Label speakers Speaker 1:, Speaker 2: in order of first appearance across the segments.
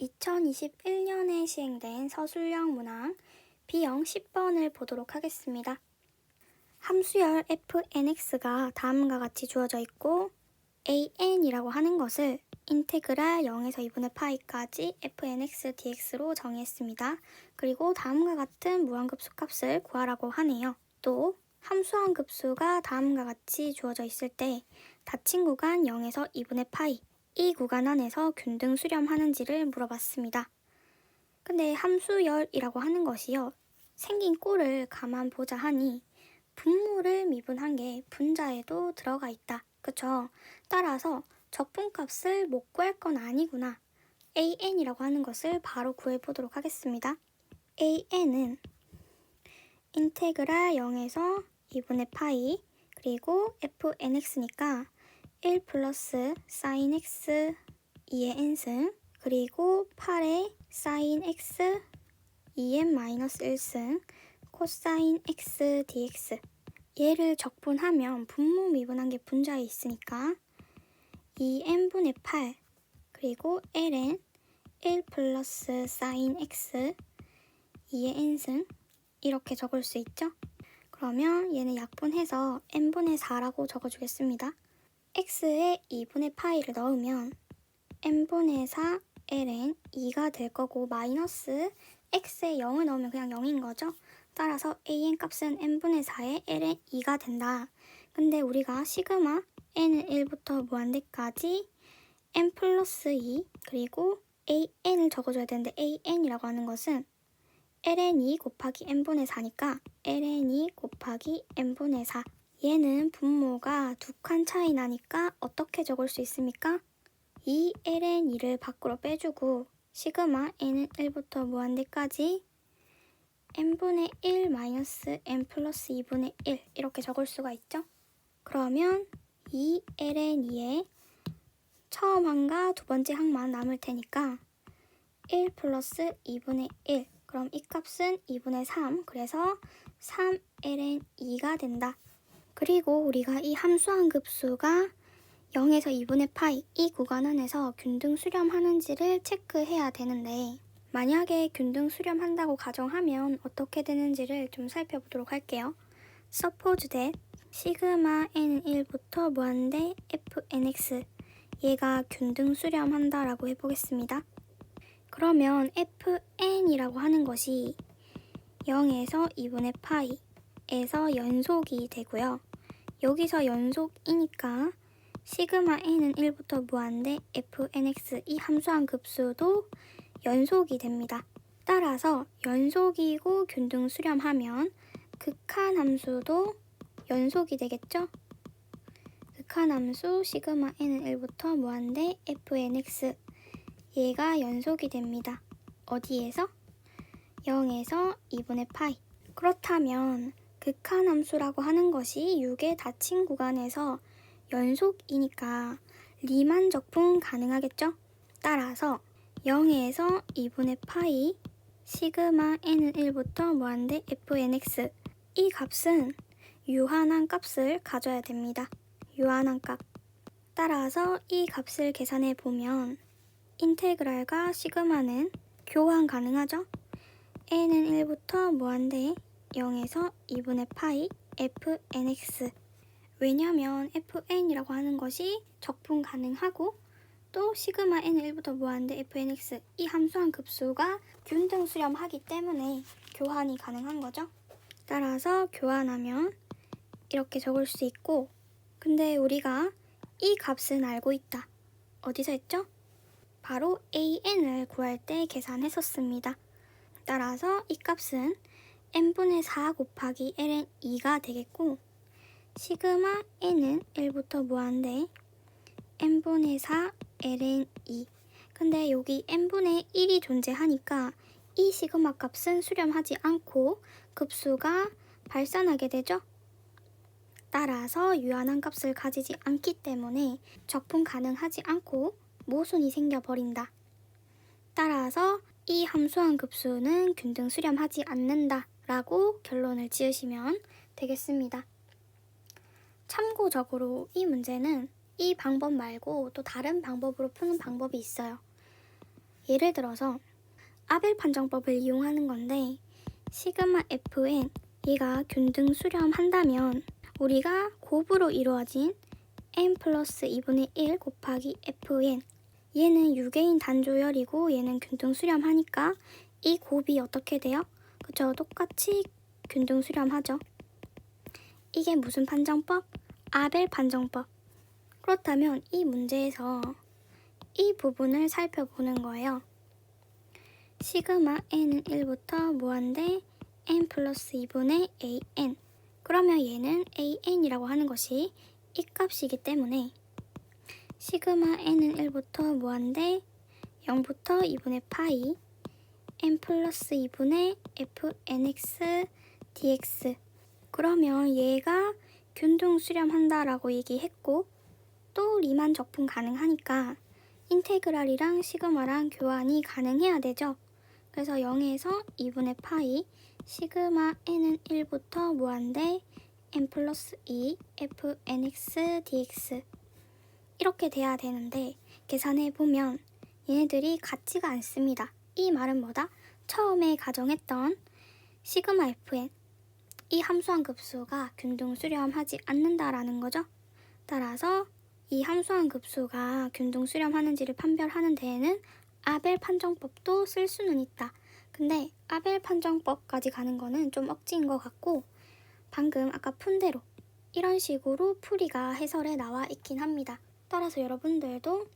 Speaker 1: 2021년에 시행된 서술형 문항 B형 10번을 보도록 하겠습니다. 함수열 fnx가 다음과 같이 주어져 있고 an이라고 하는 것을 인테그랄 0에서 2분의 파이까지 fnx dx로 정의했습니다. 그리고 다음과 같은 무한급수 값을 구하라고 하네요. 또 함수한 급수가 다음과 같이 주어져 있을 때 닫힌 구간 0에서 2분의 파이 이 구간 안에서 균등 수렴하는지를 물어봤습니다. 근데 함수열이라고 하는 것이요, 생긴 꼴을 가만 보자 하니 분모를 미분한 게 분자에도 들어가 있다. 그쵸? 따라서 적분값을 못 구할 건 아니구나. an이라고 하는 것을 바로 구해보도록 하겠습니다. an은 인테그랄 0에서 2분의 파이 그리고 fnx니까 1 플러스 sin x 2의 n승 그리고 8의 sin x 2n 마이너스 1승 코사인 x dx. 얘를 적분하면 분모 미분한 게 분자에 있으니까 2n분의 8 그리고 ln 1 플러스 sin x 2의 n승 이렇게 적을 수 있죠? 그러면 얘는 약분해서 n분의 4라고 적어주겠습니다. x에 2분의 파이를 넣으면 n분의 4 ln 2가 될 거고 마이너스 x에 0을 넣으면 그냥 0인 거죠. 따라서 an 값은 n분의 4에 ln 2가 된다. 근데 우리가 시그마 n은 1부터 무한대까지 n 플러스 2 그리고 an을 적어줘야 되는데 an이라고 하는 것은 ln2 곱하기 n분의 4니까 ln2 곱하기 n분의 4. 얘는 분모가 두 칸 차이 나니까 어떻게 적을 수 있습니까? 이 ln2를 밖으로 빼주고 시그마 n은 1부터 무한대까지 n분의 1 마이너스 n 플러스 2분의 1 이렇게 적을 수가 있죠. 그러면 이 ln2의 처음 항과 두 번째 항만 남을 테니까 1 플러스 2분의 1 그럼 이 값은 2분의 3 그래서 3ln2가 된다. 그리고 우리가 이 함수한 급수가 0에서 2분의 파이 이 구간 안에서 균등 수렴하는지를 체크해야 되는데 만약에 균등 수렴한다고 가정하면 어떻게 되는지를 좀 살펴보도록 할게요. Suppose that 시그마 n은 1부터 무한대 fnx 얘가 균등 수렴한다 라고 해보겠습니다. 그러면 fn이라고 하는 것이 0에서 2분의 파이에서 연속이 되고요. 여기서 연속이니까 시그마 n은 1부터 무한대 fnx 이 함수한 급수도 연속이 됩니다. 따라서 연속이고 균등 수렴하면 극한 함수도 연속이 되겠죠? 극한 함수 시그마 n은 1부터 무한대 fnx 얘가 연속이 됩니다. 어디에서? 0에서 2분의 파이. 그렇다면 극한 함수라고 하는 것이 6의 닫힌 구간에서 연속이니까 리만 적분 가능하겠죠? 따라서 0에서 2분의 파이 시그마 n은 1부터 무한대 fnx 이 값은 유한한 값을 가져야 됩니다. 유한한 값. 따라서 이 값을 계산해 보면 인테그랄과 시그마는 교환 가능하죠? n은 1부터 무한대 0에서 2분의 파이 fnx. 왜냐면 fn이라고 하는 것이 적분 가능하고 또 시그마 n은 1부터 무한대 fnx 이 함수한 급수가 균등 수렴하기 때문에 교환이 가능한 거죠. 따라서 교환하면 이렇게 적을 수 있고, 근데 우리가 이 값은 알고 있다. 어디서 했죠? 바로 an을 구할 때 계산했었습니다. 따라서 이 값은 n분의 4 곱하기 ln 2가 되겠고 시그마 n은 1부터 무한대 n분의 4 ln 2. 근데 여기 n분의 1이 존재하니까 이 시그마 값은 수렴하지 않고 급수가 발산하게 되죠. 따라서 유한한 값을 가지지 않기 때문에 적분 가능하지 않고 모순이 생겨버린다. 따라서 이 함수한 급수는 균등 수렴하지 않는다 라고 결론을 지으시면 되겠습니다. 참고적으로 이 문제는 이 방법 말고 또 다른 방법으로 푸는 방법이 있어요. 예를 들어서 아벨 판정법을 이용하는 건데 시그마 fn 얘가 균등 수렴한다면 우리가 곱으로 이루어진 n 플러스 2분의 1 곱하기 fn 얘는 유개인 단조열이고 얘는 균등 수렴하니까 이 곱이 어떻게 돼요? 그쵸? 똑같이 균등 수렴하죠. 이게 무슨 판정법? 아벨 판정법. 그렇다면 이 문제에서 이 부분을 살펴보는 거예요. 시그마 n은 1부터 무한대 n 플러스 2분의 an. 그러면 얘는 an이라고 하는 것이 이 값이기 때문에 시그마 n은 1부터 무한대 0부터 2분의 파이 n 플러스 2분의 fnx dx. 그러면 얘가 균등 수렴한다라고 얘기했고 또 리만 적분 가능하니까 인테그랄이랑 시그마랑 교환이 가능해야 되죠. 그래서 0에서 2분의 파이 시그마 n은 1부터 무한대 n 플러스 2 fnx dx 이렇게 돼야 되는데 계산해보면 얘네들이 같지가 않습니다. 이 말은 뭐다? 처음에 가정했던 시그마 fn 이 함수한 급수가 균등 수렴하지 않는다라는 거죠. 따라서 이 함수한 급수가 균등 수렴하는지를 판별하는 데에는 아벨 판정법도 쓸 수는 있다. 근데 아벨 판정법까지 가는 거는 좀 억지인 것 같고 방금 아까 푼 대로 이런 식으로 풀이가 해설에 나와 있긴 합니다. 따라서 여러분들도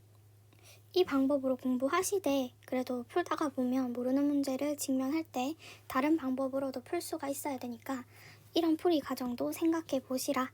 Speaker 1: 이 방법으로 공부하시되 그래도 풀다가 보면 모르는 문제를 직면할 때 다른 방법으로도 풀 수가 있어야 되니까 이런 풀이 과정도 생각해 보시라.